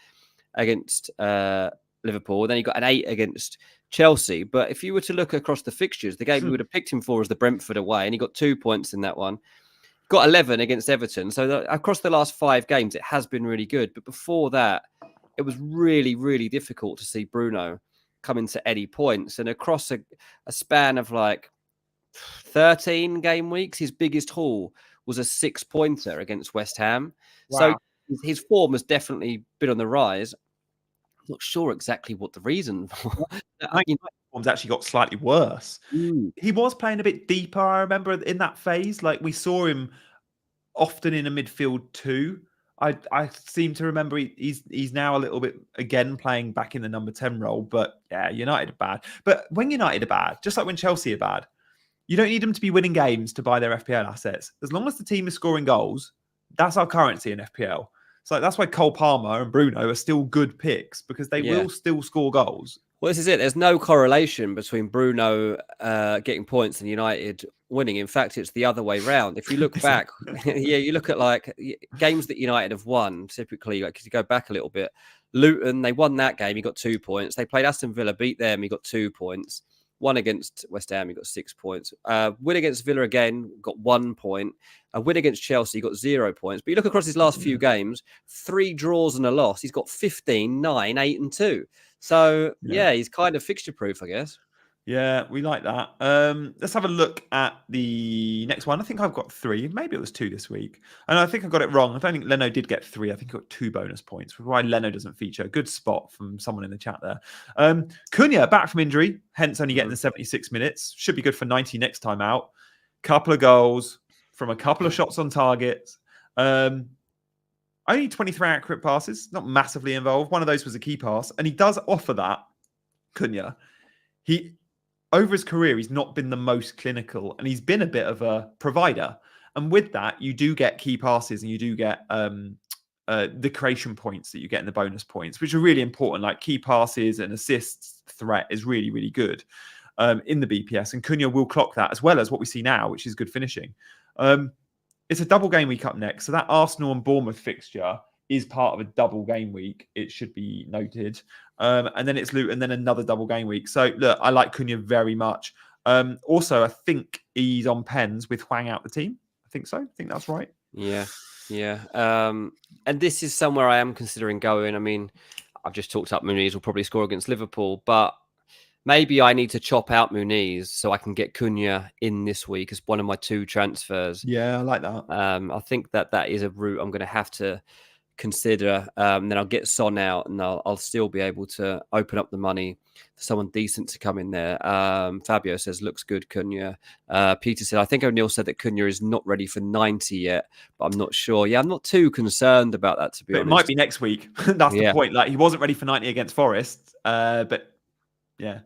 against Liverpool. Then he got an 8 against Chelsea. But if you were to look across the fixtures, the game we would have picked him for was the Brentford away, and he got 2 points in that one. Got 11 against Everton. So across the last 5 games, it has been really good. But before that, it was really, really difficult to see Bruno come into any points. And across a span of like 13 game weeks, his biggest haul was a 6-pointer against West Ham. Wow. So his form has definitely been on the rise. I'm not sure exactly what the reason for. Form's actually got slightly worse. He was playing a bit deeper, I remember, in that phase. Like, we saw him often in a midfield 2. I seem to remember he's now a little bit again playing back in the number 10 role. But yeah, United are bad. But when United are bad, just like when Chelsea are bad, you don't need them to be winning games to buy their FPL assets. As long as the team is scoring goals, that's our currency in FPL. So that's why Cole Palmer and Bruno are still good picks, because they will still score goals. Well, this is it. There's no correlation between Bruno getting points and United winning. In fact, it's the other way round. If you look back, you look at like games that United have won, typically, like if you go back a little bit, Luton, they won that game, he got 2 points. They played Aston Villa, beat them, he got 2 points. One against West Ham, he got 6 points. Win against Villa again, got 1 point. A win against Chelsea, got 0 points. But you look across his last few games, 3 draws and a loss. He's got 15, 9, 8 and 2. So, he's kind of fixture-proof, I guess. Yeah, we like that. Let's have a look at the next one. I think I've got 3. Maybe it was 2 this week. And I think I got it wrong. I don't think Leno did get 3. I think he got 2 bonus points. Why Leno doesn't feature. Good spot from someone in the chat there. Cunha back from injury, hence only getting the 76 minutes. Should be good for 90 next time out. Couple of goals from a couple of shots on target. Only 23 accurate passes, not massively involved. One of those was a key pass. And he does offer that, Cunha. Over his career, he's not been the most clinical, and he's been a bit of a provider. And with that, you do get key passes, and you do get the creation points that you get in the bonus points, which are really important. Like key passes and assists threat is really, really good in the BPS. And Cunha will clock that as well as what we see now, which is good finishing. It's a double game week up next. So that Arsenal and Bournemouth fixture is part of a double game week. It should be noted. And then it's Luton, then another double game week. So look, I like Cunha very much. Also, I think he's on pens with Hwang out the team. I think so. I think that's right. Yeah. And this is somewhere I am considering going. I mean, I've just talked up Muniz will probably score against Liverpool, but maybe I need to chop out Muniz so I can get Cunha in this week as one of my 2 transfers. Yeah, I like that. I think that is a route I'm going to have to consider. Then I'll get Son out, and I'll still be able to open up the money for someone decent to come in there. Fabio says looks good, Cunha. Peter said I think O'Neill said that Cunha is not ready for 90 yet, but I'm not sure. Yeah, I'm not too concerned about that, to be honest. It might be next week. That's the point. Like he wasn't ready for 90 against Forest, but yeah.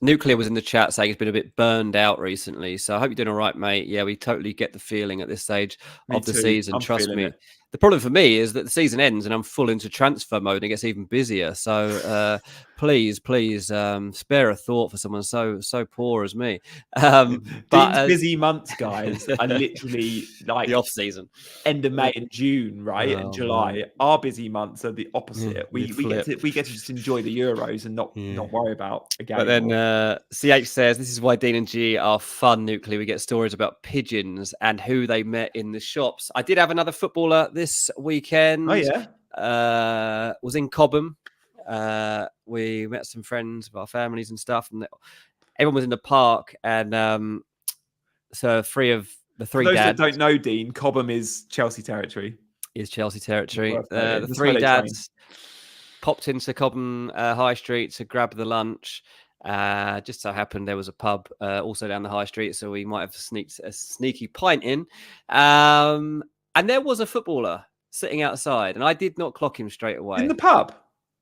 Nuclear was in the chat saying he's been a bit burned out recently. So I hope you're doing all right, mate. Yeah, we totally get the feeling at this stage of the season. Trust me. The problem for me is that the season ends and I'm full into transfer mode and it gets even busier. So please, spare a thought for someone so poor as me. Dean's busy months, guys, are literally like the off season, end of May and June, right? And July. Man. Our busy months are the opposite. We get to just enjoy the Euros and not worry about a game. But then CH says this is why Dean and G are fun. Nuclear. We get stories about pigeons and who they met in the shops. I did have another footballer this weekend. Oh yeah, was in Cobham. We met some friends of our families and stuff, and everyone was in the park. And so 3 of the 3 For those dads that don't know, Dean, Cobham is Chelsea territory. Is Chelsea territory. The 3 dads popped into Cobham High Street to grab the lunch. Just so happened there was a pub also down the high street, so we might have sneaked a sneaky pint in. And there was a footballer sitting outside, and I did not clock him straight away. In the pub?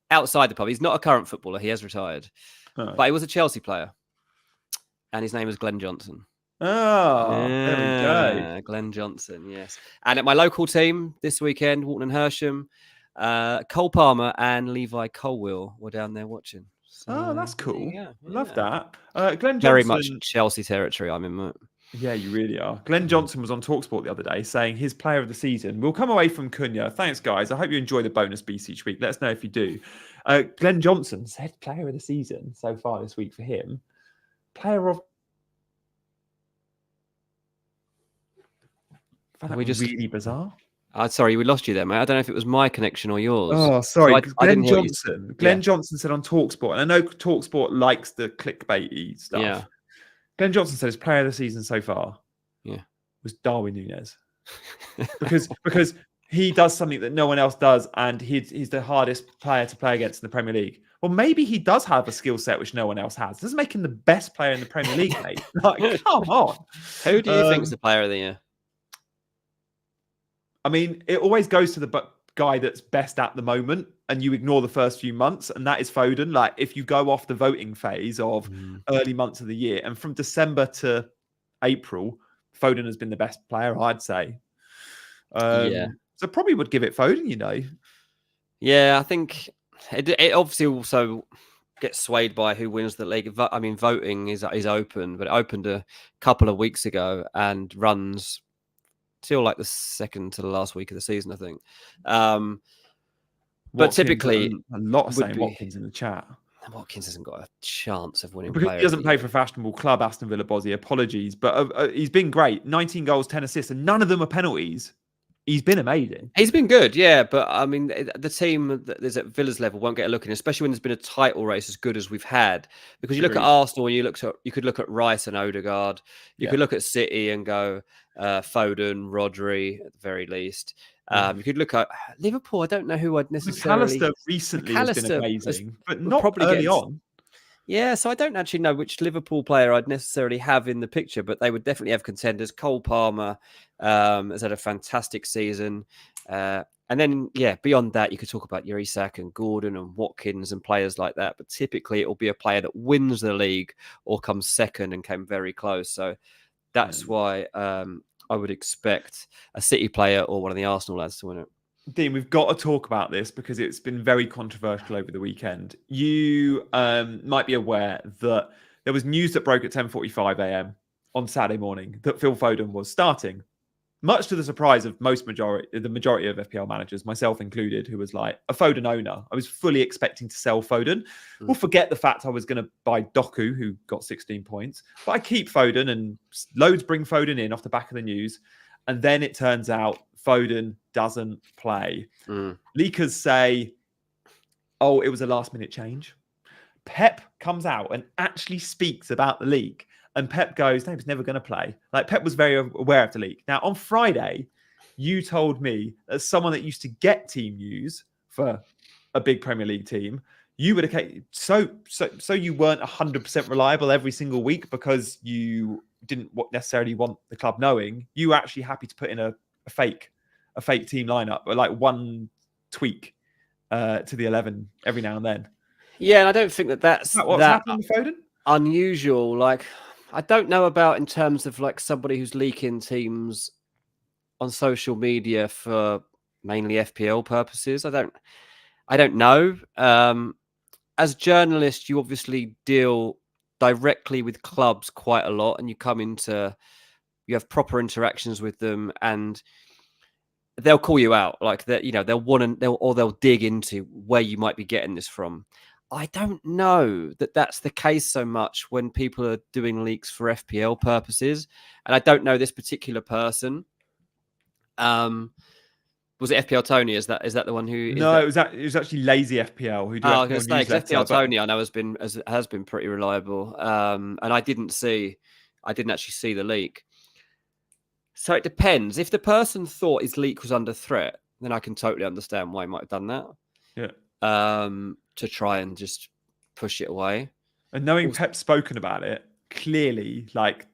Outside the pub. He's not a current footballer. He has retired. Oh. But he was a Chelsea player. And his name is Glenn Johnson. Oh, there we go. Glenn Johnson, yes. And at my local team this weekend, Walton and Hersham, Cole Palmer and Levi Colwill were down there watching. So, that's cool. Yeah. Love that. Glenn Johnson. Very much Chelsea territory, I'm in, mate. Yeah, you really are. Glenn Johnson was on TalkSport the other day saying his player of the season will come away from Cunha. Thanks, guys. I hope you enjoy the bonus beats each week. Let us know if you do. Glenn Johnson said player of the season so far this week for him. Player of... really bizarre. Sorry, we lost you there, mate. I don't know if it was my connection or yours. Oh, sorry. So Glenn Johnson. Glenn Johnson said on TalkSport, and I know TalkSport likes the clickbaity stuff. Yeah. Glenn Johnson said his player of the season so far was Darwin Núñez. because he does something that no one else does, and he's the hardest player to play against in the Premier League. Well, maybe he does have a skill set which no one else has. This doesn't make him the best player in the Premier League, mate. Like, come on. Who do you think is the player of the year? I mean, it always goes to the guy that's best at the moment, and you ignore the first few months, and that is Foden. Like, if you go off the voting phase of early months of the year, and from December to April, Foden has been the best player, I'd say. So probably would give it Foden, you know. Yeah, I think it obviously also gets swayed by who wins the league. I mean, voting is open, but it opened a couple of weeks ago and runs till like the second to the last week of the season, I think. But typically, a lot of saying Watkins in the chat. Watkins hasn't got a chance of winning Because player he of doesn't the play year. for a fashionable club, Aston Villa Bozzy, apologies. But he's been great. 19 goals, 10 assists, and none of them are penalties. He's been amazing. He's been good, yeah, but I mean, the team that is at Villa's level won't get a look in, especially when there's been a title race as good as we've had. Because you look at Agreed. Arsenal and you could look at Rice and Odegaard. You could look at City and go Foden, Rodri at the very least. You could look at Liverpool. I don't know who I'd necessarily. McAllister recently has been amazing, but would not probably early get on. Yeah, so I don't actually know which Liverpool player I'd necessarily have in the picture, but they would definitely have contenders. Cole Palmer has had a fantastic season. And then, beyond that, you could talk about your Isak and Gordon and Watkins and players like that. But typically, it will be a player that wins the league or comes second and came very close. So that's why I would expect a City player or one of the Arsenal lads to win it. Dean, we've got to talk about this because it's been very controversial over the weekend. You might be aware that there was news that broke at 10:45 a.m. on Saturday morning that Phil Foden was starting, much to the surprise of the majority of FPL managers, myself included, who was like a Foden owner. I was fully expecting to sell Foden. We'll forget the fact I was going to buy Doku, who got 16 points, but I keep Foden, and loads bring Foden in off the back of the news. And then it turns out Foden doesn't play. Leakers say, oh, it was a last minute change. Pep comes out and actually speaks about the leak. And Pep goes, no, he's never going to play. Like, Pep was very aware of the leak. Now, on Friday, you told me, as someone that used to get team news for a big Premier League team, you would so you weren't 100% reliable every single week because you didn't necessarily want the club knowing. You were actually happy to put in a fake team lineup, or like one tweak to the 11 every now and then. Yeah, and I don't think that's what's happening with Foden? Unusual. Like, I don't know about in terms of like somebody who's leaking teams on social media for mainly FPL purposes. I don't know. As journalists, you obviously deal directly with clubs quite a lot, and you have proper interactions with them, and they'll call you out like that. You know, they'll dig into where you might be getting this from. I don't know that that's the case so much when people are doing leaks for FPL purposes, and I don't know this particular person. Was it FPL Tony? Is that the one who? No, it was actually Lazy FPL who do I was FPL going to say, newsletter. FPL Tony, I know has been pretty reliable, and I didn't actually see the leak. So it depends. If the person thought his leak was under threat, then I can totally understand why he might have done that. Yeah. To try and just push it away. And knowing Pep's spoken about it, clearly, like,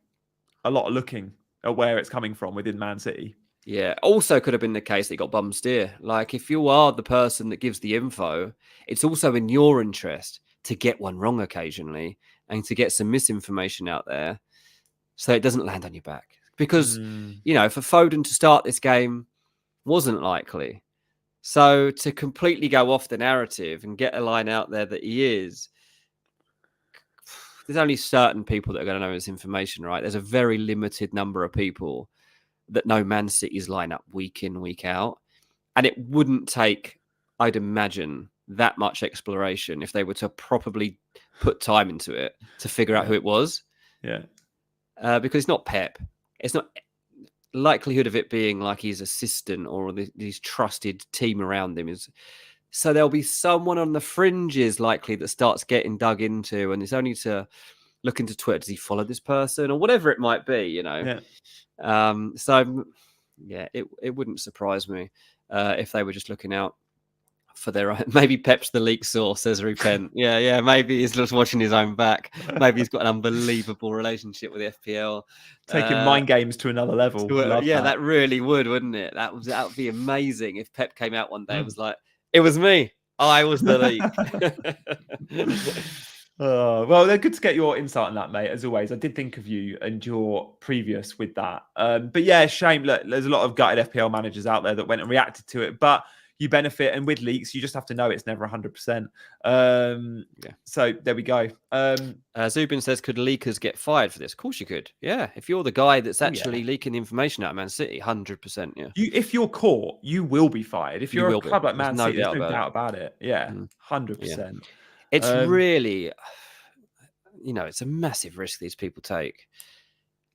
a lot of looking at where it's coming from within Man City. Yeah. Also could have been the case that he got bum steer. Like, if you are the person that gives the info, it's also in your interest to get one wrong occasionally and to get some misinformation out there so it doesn't land on your back. Because, for Foden to start this game wasn't likely. So to completely go off the narrative and get a line out there that he is, there's only certain people that are going to know this information, right? There's a very limited number of people that know Man City's lineup week in, week out. And it wouldn't take, I'd imagine, that much exploration if they were to properly put time into it to figure out who it was. Yeah. Because it's not Pep. It's not likelihood of it being like his assistant or his trusted team around him is. So there'll be someone on the fringes likely that starts getting dug into, and it's only to look into Twitter. Does he follow this person or whatever it might be, Yeah. It wouldn't surprise me if they were just looking out for their own. Maybe Pep's the leak source, says Repent. Yeah. Maybe he's just watching his own back. Maybe he's got an unbelievable relationship with FPL. Taking mind games to another level. That really wouldn't it? That would be amazing if Pep came out one day and was like, it was me. I was the leak. Well, they're good to get your insight on that, mate. As always, I did think of you and your previous with that. But yeah, shame. Look, there's a lot of gutted FPL managers out there that went and reacted to it, but you benefit. And with leaks, you just have to know it's never 100%. So there we go. Zubin says, could leakers get fired for this? Of course you could. Yeah. If you're the guy that's actually leaking information out of Man City, 100%. Yeah. If you're caught, you will be fired. If you're a club like Man City, there's no doubt about it. Yeah, 100%. It's really, it's a massive risk these people take.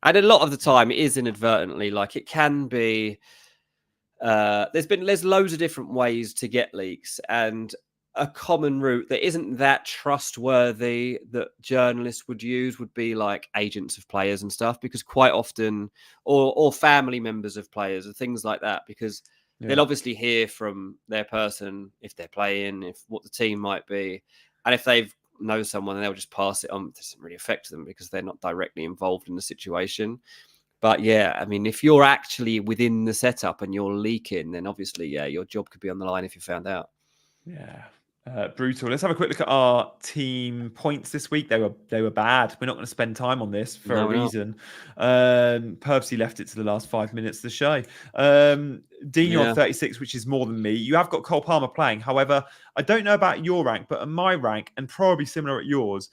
And a lot of the time it is inadvertently, like it can be, there's loads of different ways to get leaks, and a common route that isn't that trustworthy that journalists would use would be like agents of players and stuff, because quite often, or family members of players or things like that, because they'll obviously hear from their person if they're playing, if what the team might be, and if they've know someone, and they'll just pass it on. It doesn't really affect them because they're not directly involved in the situation. But yeah, I mean, if you're actually within the setup and you're leaking, then obviously, your job could be on the line if you found out. Yeah. Brutal. Let's have a quick look at our team points this week. They were bad. We're not going to spend time on this for a reason. Purposely left it to the last 5 minutes of the show. Dean, you're on 36, which is more than me. You have got Cole Palmer playing. However, I don't know about your rank, but at my rank, and probably similar at yours,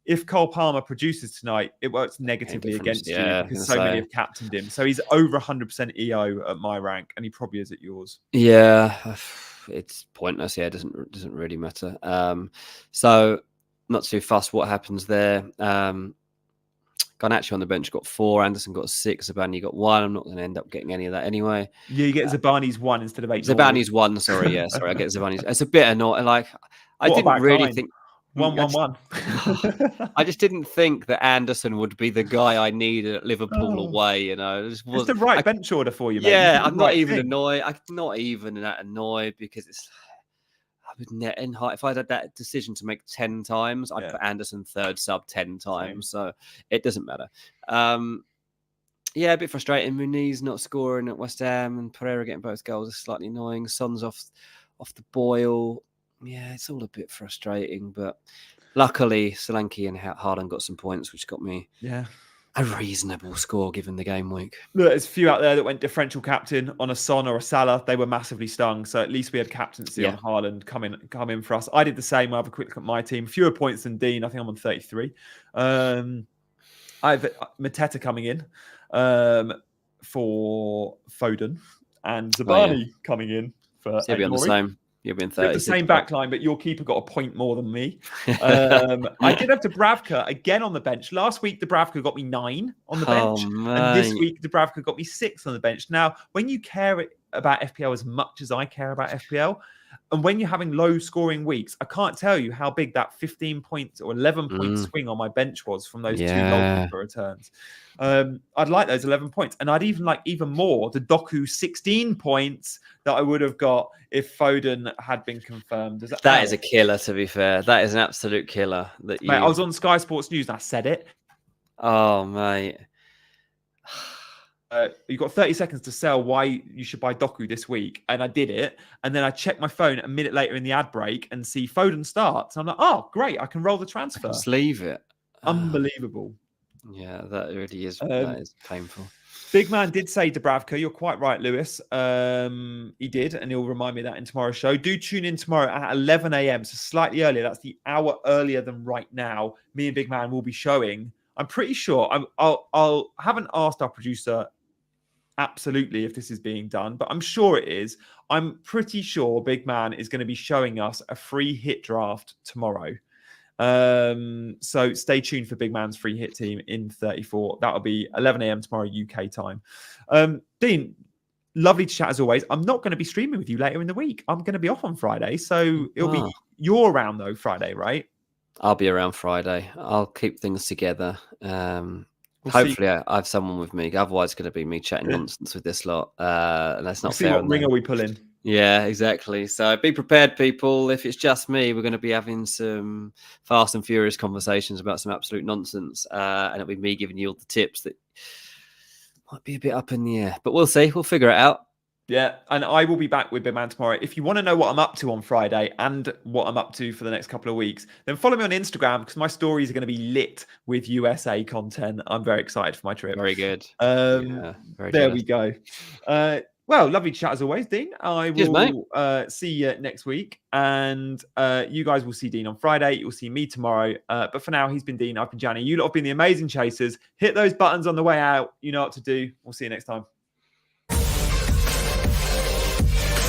if Cole Palmer produces tonight, it works negatively against you because so many have captained him. So he's over 100% EO at my rank, and he probably is at yours. Yeah, it's pointless. Yeah, it doesn't really matter. So not too fussed what happens there. Garnacho on the bench got 4, Anderson got 6, Zabani got 1. I'm not going to end up getting any of that anyway. Yeah, you get Zabani's 1 instead of 8. Zabani's 1, sorry. Yeah, sorry, I get Zabani's. It's a bit annoying. Like, I didn't really think 1-1-1. I just didn't think that Anderson would be the guy I needed at Liverpool away. It's the right bench order for you, mate. Yeah, I'm not even annoyed. I'm not even that annoyed because it's. If I had that decision to make 10 times, I'd put Anderson third sub 10 times. So it doesn't matter. A bit frustrating. Muniz not scoring at West Ham and Pereira getting both goals is slightly annoying. Son's off the boil. Yeah, it's all a bit frustrating, but luckily Solanke and Harden got some points, which got me a reasonable score given the game week. Look, there's a few out there that went differential captain on a Son or a Salah. They were massively stung, so at least we had captaincy on Haaland come in for us. I did the same. I have a quick look at my team. Fewer points than Dean. I think I'm on 33. I have Mateta coming in for Foden and Zabani coming in for. So you'll be on the same. You'll be in 30. The same back line, but your keeper got a point more than me. I did have Dubravka again on the bench. Last week, Dubravka got me 9 on the bench. And this week, Dubravka got me 6 on the bench. Now, when you care about FPL as much as I care about FPL, and when you're having low scoring weeks, I can't tell you how big that 15 points or 11 point swing on my bench was from those 2 goalkeeper returns. I'd like those 11 points. And I'd even like even more the Doku 16 points that I would have got if Foden had been confirmed. That is a killer, to be fair. That is an absolute killer. Mate, I was on Sky Sports News and I said it. Oh, mate. You've got 30 seconds to sell why you should buy Doku this week. And I did it. And then I checked my phone a minute later in the ad break and see Foden starts. I'm like, oh, great. I can roll the transfer. Just leave it. Unbelievable. Yeah, that really is. That is painful. Big Man did say Dubravka. You're quite right, Lewis. He did. And he'll remind me of that in tomorrow's show. Do tune in tomorrow at 11 a.m. So slightly earlier. That's the hour earlier than right now. Me and Big Man will be showing. I'm pretty sure. I haven't asked our producer absolutely if this is being done, but I'm sure it is. I'm pretty sure Big Man is going to be showing us a free hit draft tomorrow. So stay tuned for Big Man's free hit team in 34. That'll be 11 a.m. tomorrow UK time. Dean, lovely to chat as always. I'm not going to be streaming with you later in the week. I'm going to be off on Friday, so you're around though Friday, right? I'll be around Friday. I'll keep things together. Hopefully I have someone with me. Otherwise, it's going to be me chatting nonsense with this lot. And that's not fair. What ringer we pull in. Yeah, exactly. So be prepared, people. If it's just me, we're going to be having some fast and furious conversations about some absolute nonsense. And it'll be me giving you all the tips that might be a bit up in the air. But we'll see. We'll figure it out. Yeah, and I will be back with Big Man tomorrow. If you want to know what I'm up to on Friday and what I'm up to for the next couple of weeks, then follow me on Instagram because my stories are going to be lit with USA content. I'm very excited for my trip. Very good. There we go. Well, lovely chat as always, Dean. I will see you next week. And you guys will see Dean on Friday. You'll see me tomorrow. But for now, he's been Dean. I've been Gianni. You lot have been the amazing chasers. Hit those buttons on the way out. You know what to do. We'll see you next time.